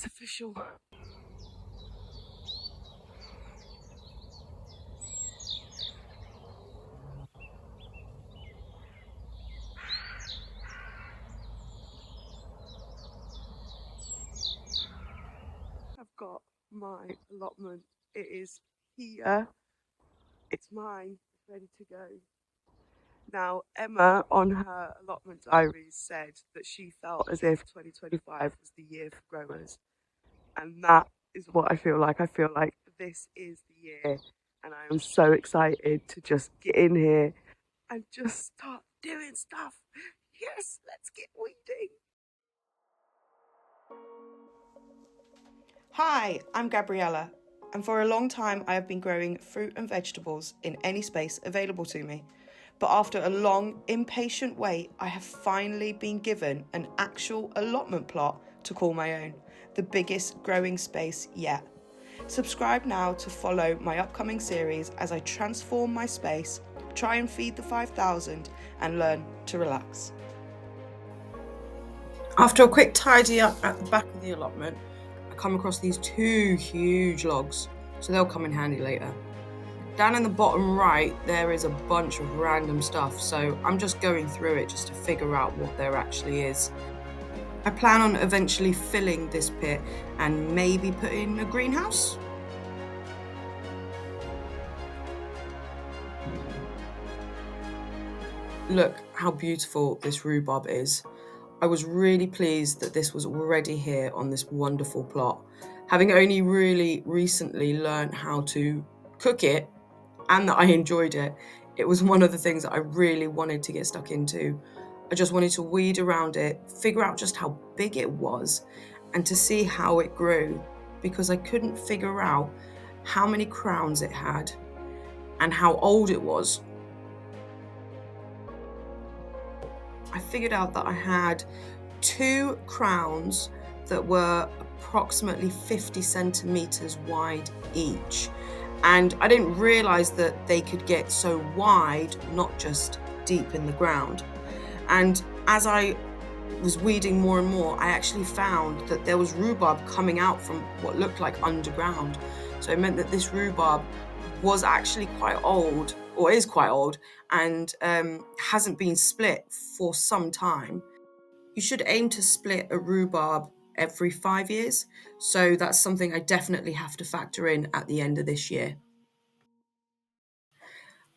it's official. I've got my allotment. It is here. It's mine. It's ready to go. Now, Emma on her allotment diaries said that she felt as if 2025 was the year for growers. And that is what I feel like. I feel like this is the year. And I am so excited to just get in here and just start doing stuff. Yes, let's get weeding. Hi, I'm Gabriella, and for a long time I have been growing fruit and vegetables in any space available to me. But after a long, impatient wait, I have finally been given an actual allotment plot to call my own, the biggest growing space yet. Subscribe now to follow my upcoming series as I transform my space, try and feed the 5,000 and learn to relax. After a quick tidy up at the back of the allotment, I come across these two huge logs, so they'll come in handy later. Down in the bottom right, there is a bunch of random stuff, so I'm just going through it just to figure out what there actually is. I plan on eventually filling this pit and maybe putting a greenhouse. Look how beautiful this rhubarb is. I was really pleased that this was already here on this wonderful plot. Having only really recently learned how to cook it and that I enjoyed it, it was one of the things that I really wanted to get stuck into. I just wanted to weed around it, figure out just how big it was and to see how it grew, because I couldn't figure out how many crowns it had and how old it was. I figured out that I had 2 crowns that were approximately 50 centimeters wide each. And I didn't realize that they could get so wide, not just deep in the ground. And as I was weeding more and more, I actually found that there was rhubarb coming out from what looked like underground. So it meant that this rhubarb was actually quite old, or is quite old, and hasn't been split for some time. You should aim to split a rhubarb every 5 years, so that's something I definitely have to factor in at the end of this year.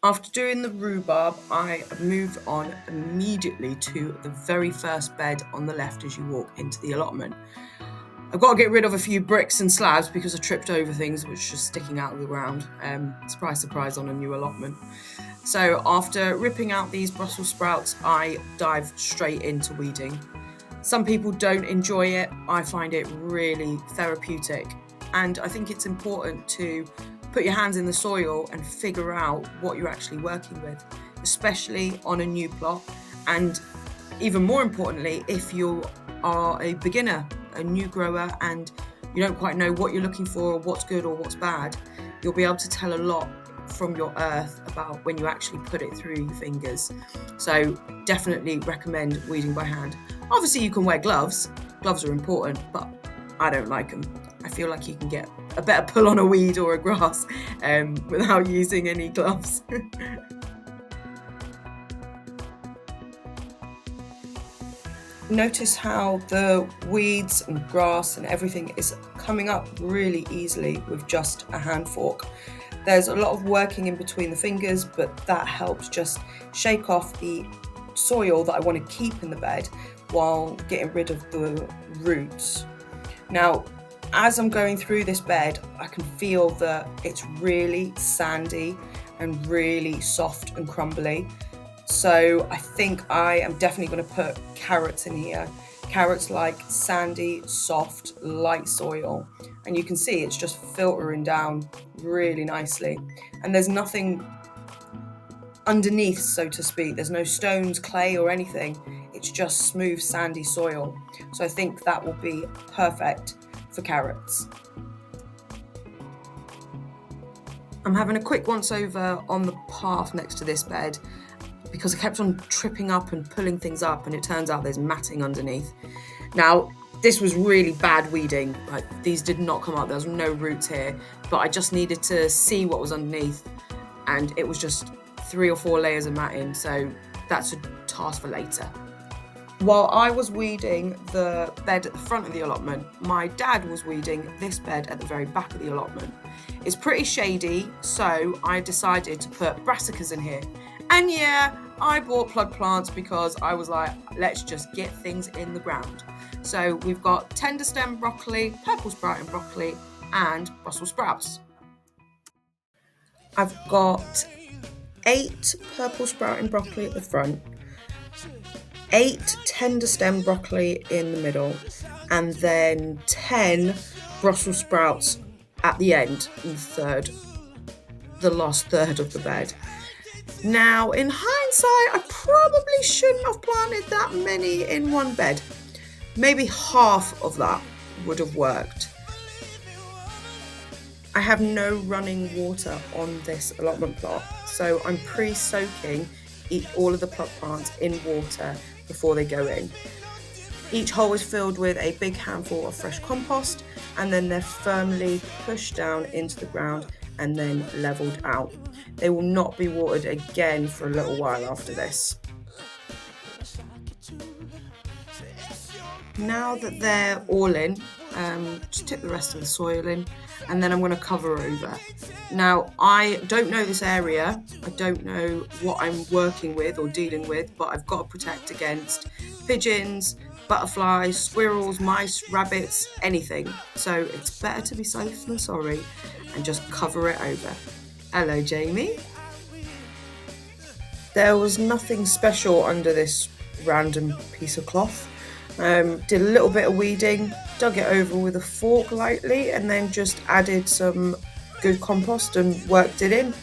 After doing the rhubarb, I moved on immediately to the very first bed on the left as you walk into the allotment. I've got to get rid of a few bricks and slabs because I tripped over things which were sticking out of the ground. Surprise, surprise on a new allotment. So after ripping out these Brussels sprouts, I dive straight into weeding. Some people don't enjoy it. I find it really therapeutic. And I think it's important to put your hands in the soil and figure out what you're actually working with, especially on a new plot. And even more importantly, if you are a beginner, a new grower, and you don't quite know what you're looking for or what's good or what's bad, you'll be able to tell a lot from your earth about when you actually put it through your fingers. So definitely recommend weeding by hand. Obviously you can wear gloves. Gloves are important, but I don't like them. I feel like you can get a better pull on a weed or a grass without using any gloves. Notice how the weeds and grass and everything is coming up really easily with just a hand fork. There's a lot of working in between the fingers, but that helps just shake off the soil that I want to keep in the bed while getting rid of the roots. Now, as I'm going through this bed, I can feel that it's really sandy and really soft and crumbly. So I think I am definitely going to put carrots in here. Carrots like sandy, soft, light soil. And you can see it's just filtering down really nicely. And there's nothing underneath, so to speak. There's no stones, clay or anything. It's just smooth, sandy soil. So I think that will be perfect for carrots. I'm having a quick once over on the path next to this bed because I kept on tripping up and pulling things up, and it turns out there's matting underneath. Now, this was really bad weeding. Like, these did not come up. There was no roots here, but I just needed to see what was underneath, and it was just 3 or 4 layers of matting, so that's a task for later. While I was weeding the bed at the front of the allotment, my dad was weeding this bed at the very back of the allotment. It's pretty shady, so I decided to put brassicas in here. And yeah, I bought plug plants because I was like, let's just get things in the ground. So we've got tender stem broccoli, purple sprouting broccoli, and Brussels sprouts. I've got 8 purple sprouting broccoli at the front, 8 tender stem broccoli in the middle, and then 10 Brussels sprouts at the end, in the last third of the bed. Now, in hindsight, I probably shouldn't have planted that many in one bed. Maybe half of that would have worked. I have no running water on this allotment plot, so I'm pre-soaking all of the plot plants in water before they go in. Each hole is filled with a big handful of fresh compost, and then they're firmly pushed down into the ground and then levelled out. They will not be watered again for a little while after this. Now that they're all in, just tip the rest of the soil in, and then I'm going to cover over. Now, I don't know this area, I don't know what I'm working with or dealing with, but I've got to protect against pigeons, butterflies, squirrels, mice, rabbits, anything. So it's better to be safe than sorry and just cover it over. Hello, Jamie. There was nothing special under this random piece of cloth. Did a little bit of weeding, dug it over with a fork lightly, and then just added some good compost and worked it in.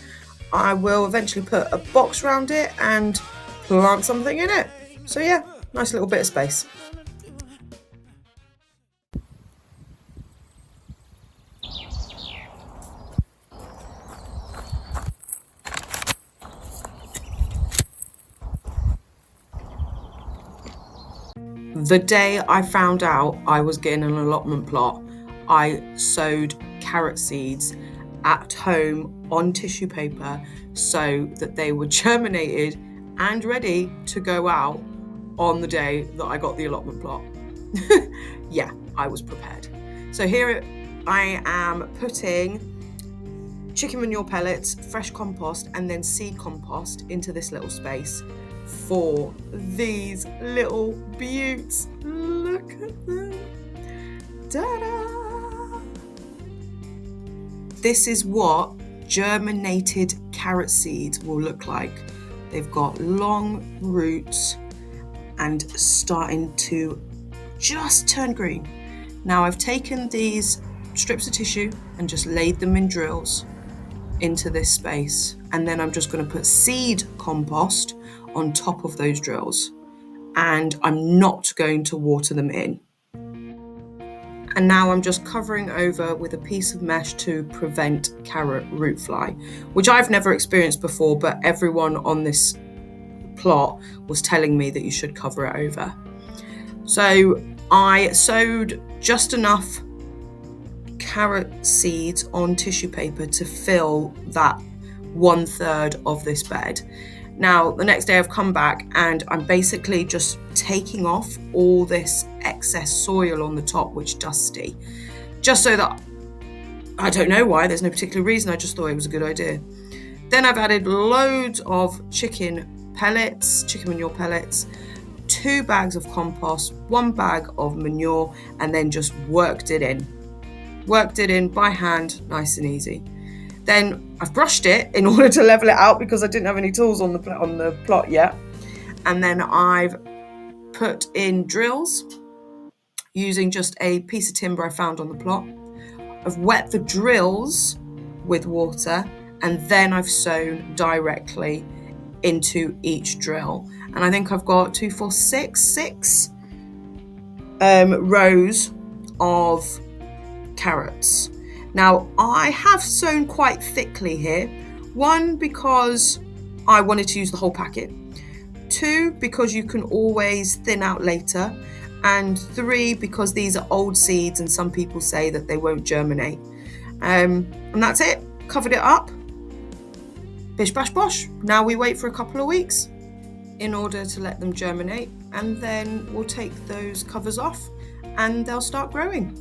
I will eventually put a box around it and plant something in it. So yeah, nice little bit of space. The day I found out I was getting an allotment plot, I sowed carrot seeds at home on tissue paper so that they were germinated and ready to go out on the day that I got the allotment plot. Yeah, I was prepared. So here I am putting chicken manure pellets, fresh compost, and then seed compost into this little space for these little beauts. Look at them. Ta-da! This is what germinated carrot seeds will look like. They've got long roots and starting to just turn green. Now I've taken these strips of tissue and just laid them in drills into this space, and then I'm just going to put seed compost on top of those drills, and I'm not going to water them in. And now I'm just covering over with a piece of mesh to prevent carrot root fly, which I've never experienced before, but everyone on this plot was telling me that you should cover it over. So I sewed just enough carrot seeds on tissue paper to fill that 1/3 of this bed. Now, the next day I've come back and I'm basically just taking off all this excess soil on the top, which is dusty, just so that, I don't know why, there's no particular reason, I just thought it was a good idea. Then I've added loads of chicken manure pellets, 2 bags of compost, 1 bag of manure, and then just worked it in by hand, nice and easy. Then I've brushed it in order to level it out because I didn't have any tools on the plot yet. And then I've put in drills using just a piece of timber I found on the plot. I've wet the drills with water, and then I've sown directly into each drill. And I think I've got 2, 4, 6 rows of carrots. Now, I have sown quite thickly here. 1, because I wanted to use the whole packet. 2, because you can always thin out later. and 3 because these are old seeds and some people say that they won't germinate. And that's it. Covered it up. Bish bash bosh. Now we wait for a couple of weeks in order to let them germinate, and then we'll take those covers off and they'll start growing.